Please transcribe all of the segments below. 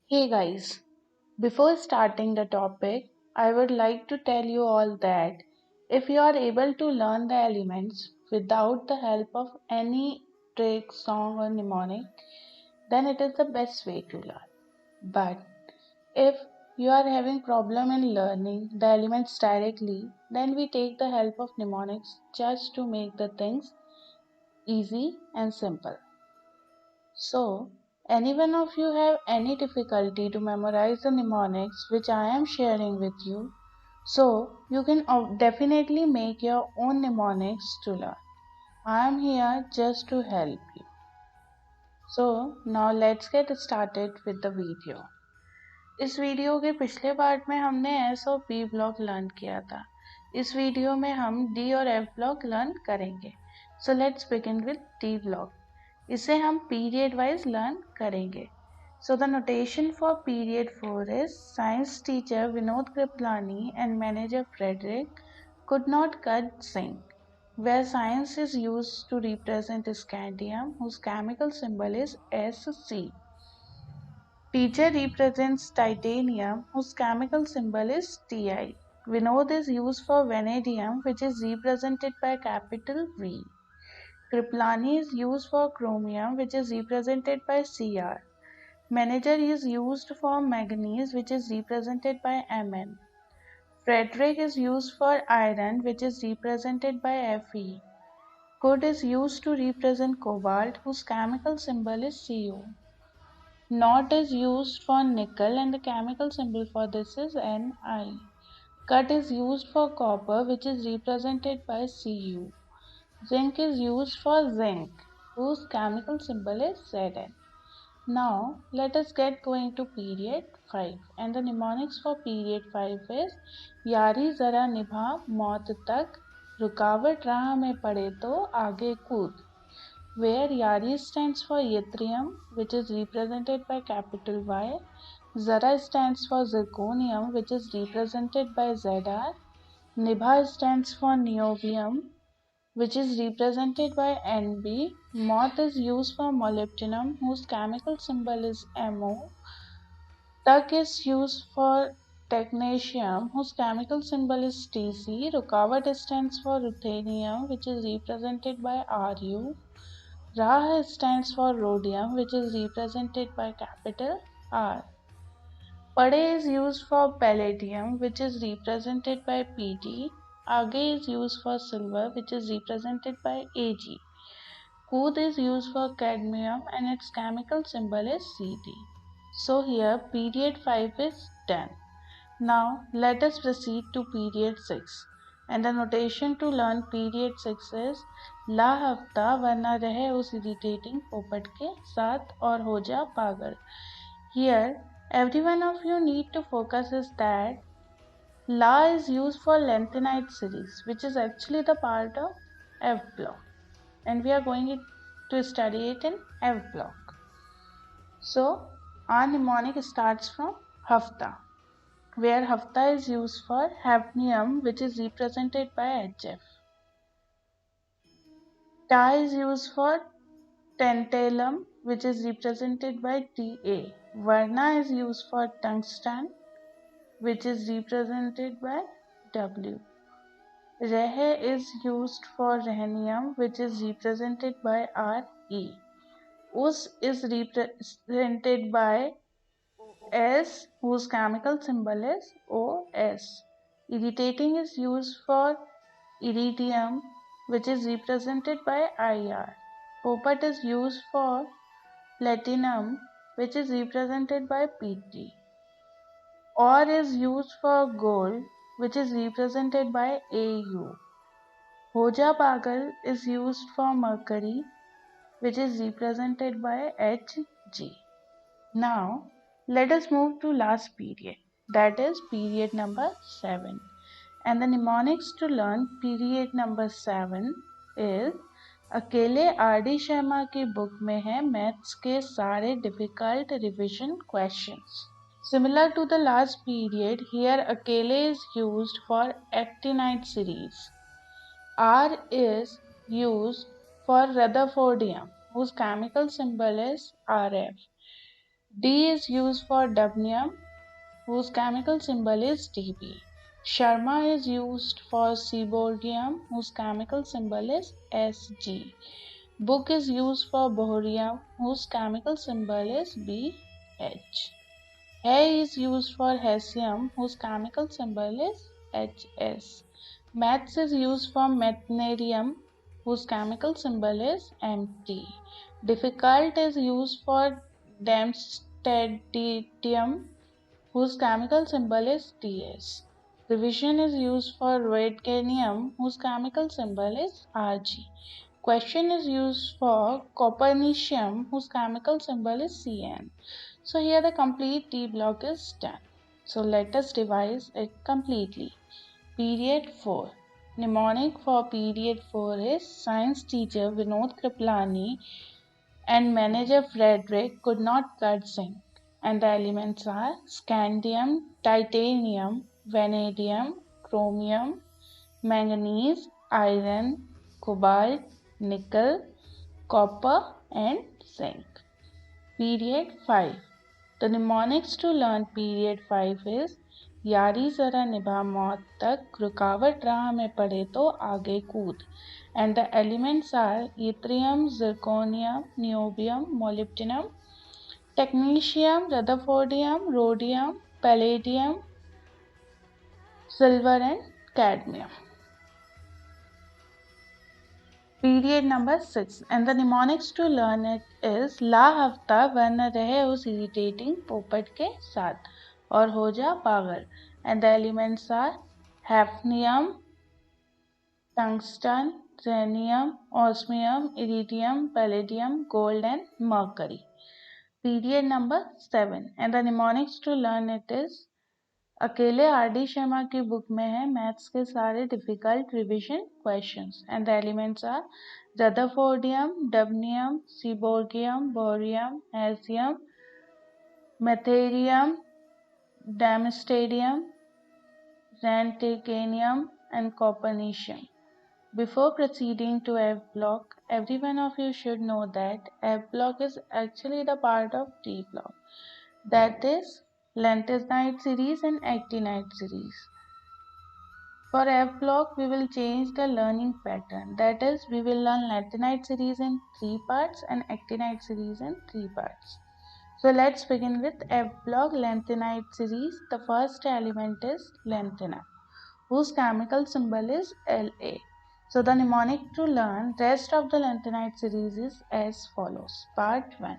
Hey guys, before starting the topic, I would like to tell you all that if you are able to learn the elements without the help of any trick, song, or mnemonic, then it is the best way to learn. But if you are having problem in learning the elements directly, then we take the help of mnemonics just to make the things easy and simple. So, anyone of you have any difficulty to memorize the mnemonics which I am sharing with you, so you can definitely make your own mnemonics to learn. I am here just to help you. So, now let's get started with the video. इस video के पिछले part में हमने S और P block learn किया था. इस video में हम डी और एफ ब्लॉक लर्न करेंगे. So let's begin with D block. इसे हम पीरियड वाइज लर्न करेंगे. So the notation for period 4 is science teacher Vinod Kriplani and manager Frederick could not cut zinc, where science is used to represent scandium whose chemical symbol is Sc. Teacher represents titanium whose chemical symbol is Ti. Vinod is used for vanadium which is represented by capital V. Kriplani is used for chromium which is represented by Cr. Manager is used for manganese which is represented by Mn. Frederick is used for iron which is represented by Fe. Could is used to represent cobalt whose chemical symbol is Cu. Not is used for nickel and the chemical symbol for this is Ni. Cut is used for copper which is represented by Cu. Zinc is used for zinc whose chemical symbol is Zn. Now let us get going to period 5 and the mnemonics for period 5 is यारी जरा निभा मौत तक रुकावट राह में पड़े तो आगे कूद, where Yari stands for yttrium which is represented by capital Y, Zara stands for zirconium which is represented by Zr, Nibha stands for niobium which is represented by Nb, Moth is used for molybdenum whose chemical symbol is Mo, Tak is used for technetium whose chemical symbol is Tc, Rukawat stands for ruthenium which is represented by Ru, Ra stands for rhodium which is represented by capital R. Pade is used for palladium which is represented by Pg. Age is used for silver which is represented by Ag. Cood is used for cadmium and its chemical symbol is Cd. So here period 5 is done. Now let us proceed to period 6. And the notation to learn period 6 is ला हफ्ता वरना रहे उस irritating पोपट के साथ और हो जा पागल. Here every one of you need to focus is that La is used for lengthened series which is actually the part of F block and we are going to study it in F block. So our mnemonic starts from hafta, where hafta is used for hafnium which is represented by HF. Ta is used for tantalum which is represented by Ta. Varna is used for tungsten which is represented by W. Rehe is used for rhenium which is represented by Re. Us is represented by S whose chemical symbol is OS. Irritating is used for iridium which is represented by IR. Popat is used for platinum which is represented by PT. Or is used for gold which is represented by AU. Hoja Pagal is used for mercury which is represented by Hg. Now let us move to last period, that is period number 7. And the mnemonics to learn period number 7 is अकेले R.D. Sharma की book में है maths के सारे difficult revision questions. Similar to the last period, here अकेले is used for actinide series. R is used for Rutherfordium whose chemical symbol is Rf. D is used for dubnium, whose chemical symbol is Db. Sharma is used for seaborgium, whose chemical symbol is Sg. Book is used for bohrium, whose chemical symbol is Bh. He is used for hessium, whose chemical symbol is Hs. Maths is used for methnarium, whose chemical symbol is Mt. Difficult is used for Darmstadtium, whose chemical symbol is Ts. Revision is used for Roentgenium, whose chemical symbol is Rg. Question is used for Copernicium, whose chemical symbol is Cn. So here the complete T block is done. So let us revise it completely. Period 4. Mnemonic for period 4 is science teacher Vinod Kriplani and manager Frederick could not cut zinc. And the elements are scandium, titanium, vanadium, chromium, manganese, iron, cobalt, nickel, copper and zinc. Period 5. The mnemonics to learn period 5 is यारी जरा निभा मौत तक रुकावट राह में पड़े तो आगे कूद. And the elements are yttrium, zirconium, niobium, molybdenum, technetium, rutherfordium, rhodium, palladium, silver and cadmium. Period number 6. And the mnemonics to learn it is ला हफ्ता वरना रहे उस irritating पोपट के साथ और हो जा पागल. And the elements are hafnium, tungsten, xenium, osmium, iridium, palladium, gold and mercury. Period number 7. And the mnemonics to learn it is अकेले आर.डी. शर्मा की बुक में है मैथ्स के सारे difficult revision questions. And the elements are rutherfordium, dubnium, seaborgium, bohrium, hassium, meitnerium, darmstadtium, Ranticanium and Copernicium. Before proceeding to F block, every one of you should know that F block is actually the part of T block. That is lanthanide series and actinide series. For F block, we will change the learning pattern. That is, we will learn lanthanide series in 3 parts and actinide series in 3 parts. So let's begin with F block lanthanide series. The first element is lanthana, whose chemical symbol is La. So the mnemonic to learn rest of the lanthanide series is as follows. Part 1.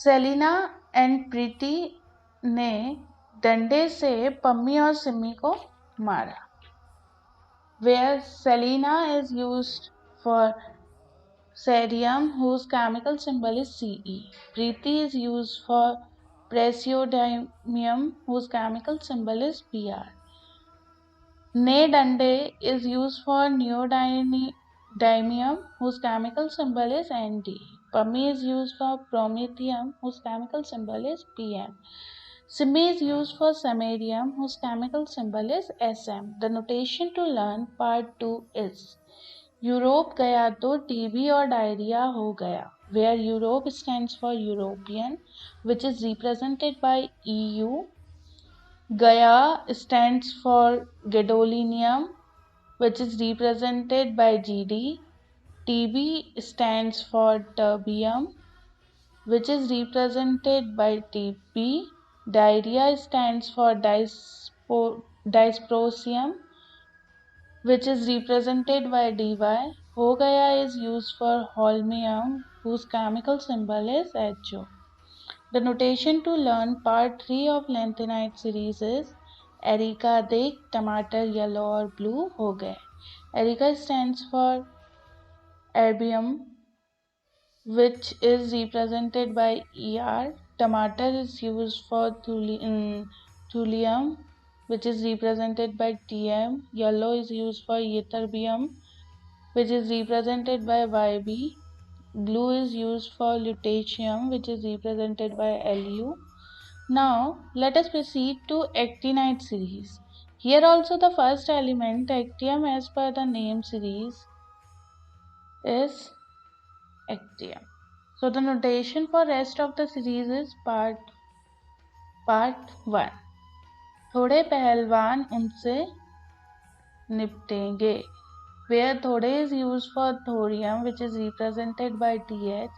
Selina and Preeti ने डंडे से पम्मी और सिमी को मारा. Where Selena is used for cerium, whose chemical symbol is Ce. Preeti is used for praseodymium, whose chemical symbol is Br. Ne dande is used for neodymium, whose chemical symbol is Nd. Pummy is used for promethium, whose chemical symbol is Pm. Simi is used for samarium, whose chemical symbol is Sm. The notation to learn part 2 is Europe गया तो TB और diarrhoea हो गया. Where Europe stands for European, which is represented by EU. Gaya stands for gadolinium, which is represented by GD. TB stands for terbium, which is represented by TP. Diarrhea stands for dysprosium, which is represented by dy. Ho gaya is used for holmium, whose chemical symbol is HO. The notation to learn part 3 of lanthanide series is Erica देख टमाटर yellow और blue हो गए. Erica stands for erbium, which is represented by ER. Tomato is used for thulium, which is represented by TM. Yellow is used for ytterbium, which is represented by YB. Blue is used for lutetium, which is represented by Lu. Now let us proceed to actinide series. Here also the first element actium as per the name series is actium. So the notation for rest of the series is part 1. थोड़े पहलवान उनसे निपटेंगे, where thode is used for thorium, which is represented by th.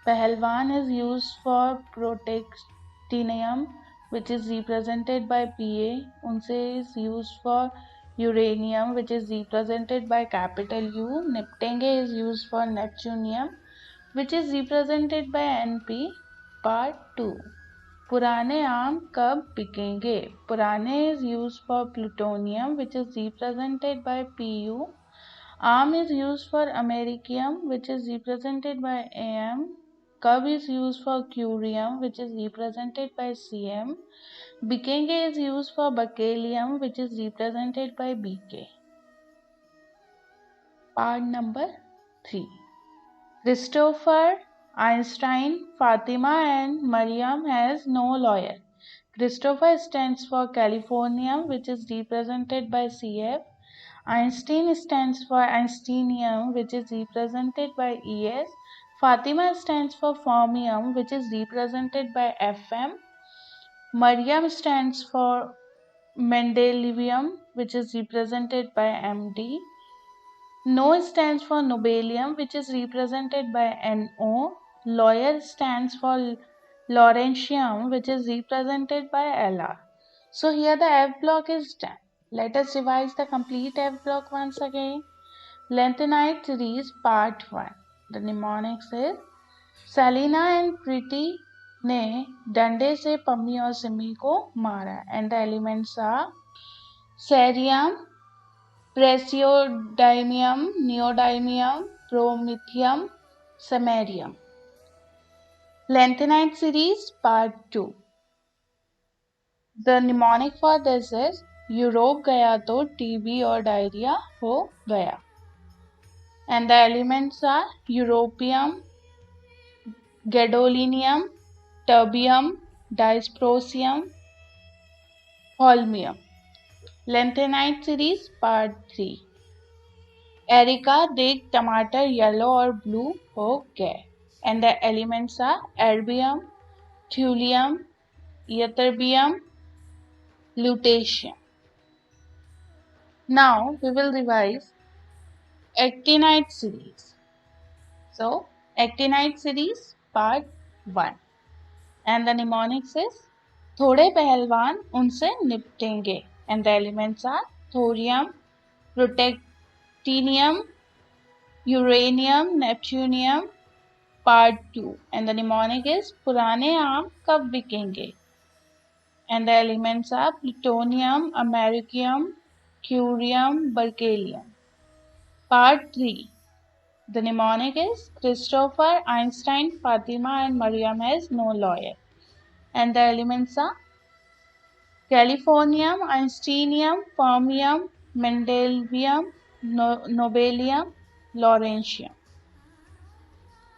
Pahalwan is used for protactinium, which is represented by Pa. Unse is used for uranium, which is represented by capital U. Niptenge is used for neptunium, which is represented by Np. Part 2. पुराने आम कब बिकेंगे? पुराने is used for plutonium, which is represented by Pu. Am is used for americium, which is represented by Am. Cub is used for curium, which is represented by Cm. Bikenge is used for berkelium, which is represented by Bk. Part number 3. Christopher, Einstein, Fatima and Mariam has no lawyer. Christopher stands for Californium, which is represented by Cf. Einstein stands for Einsteinium, which is represented by Es. Fatima stands for Fermium, which is represented by Fm. Mariam stands for Mendelevium, which is represented by Md. No stands for Nobelium, which is represented by No. Lawyer stands for Laurentium, which is represented by Lr. So here the F block is done. Let us revise the complete F block once again. Lanthanide series part 1. The mnemonics is Selina and Preeti ने डंडे से पम्मी और सिमी को मारा and the elements are cerium, praseodymium, neodymium, promethium, samarium. Lanthanide series part 2. The mnemonic for this is Europe गया तो TB और diarrhoea हो गया. And the elements are europium, gadolinium, terbium, dysprosium, holmium. Lanthanide series part 3. Areca देख टमाटर yellow और blue हो गए. And the elements are erbium, thulium, ytterbium, lutetium. Now we will revise actinide series. So actinide series part 1. And the mnemonics is थोड़े पहलवान उनसे निपटेंगे. And the elements are thorium, protactinium, uranium, neptunium. Part 2. And the mnemonic is पुराने आम कब बिकेंगे. And the elements are plutonium, americium, curium, berkelium. Part 3. The mnemonic is Christopher, Einstein, Fatima and Mariam has no lawyer. And the elements are Californium, Einsteinium, Fermium, Mendelevium, Nobelium, Laurentium.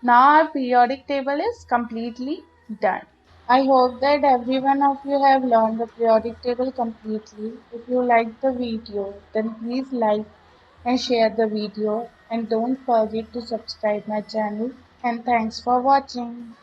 Now our periodic table is completely done. I hope that every one of you have learned the periodic table completely. If you liked the video, then please like and share the video and don't forget to subscribe my channel. And thanks for watching.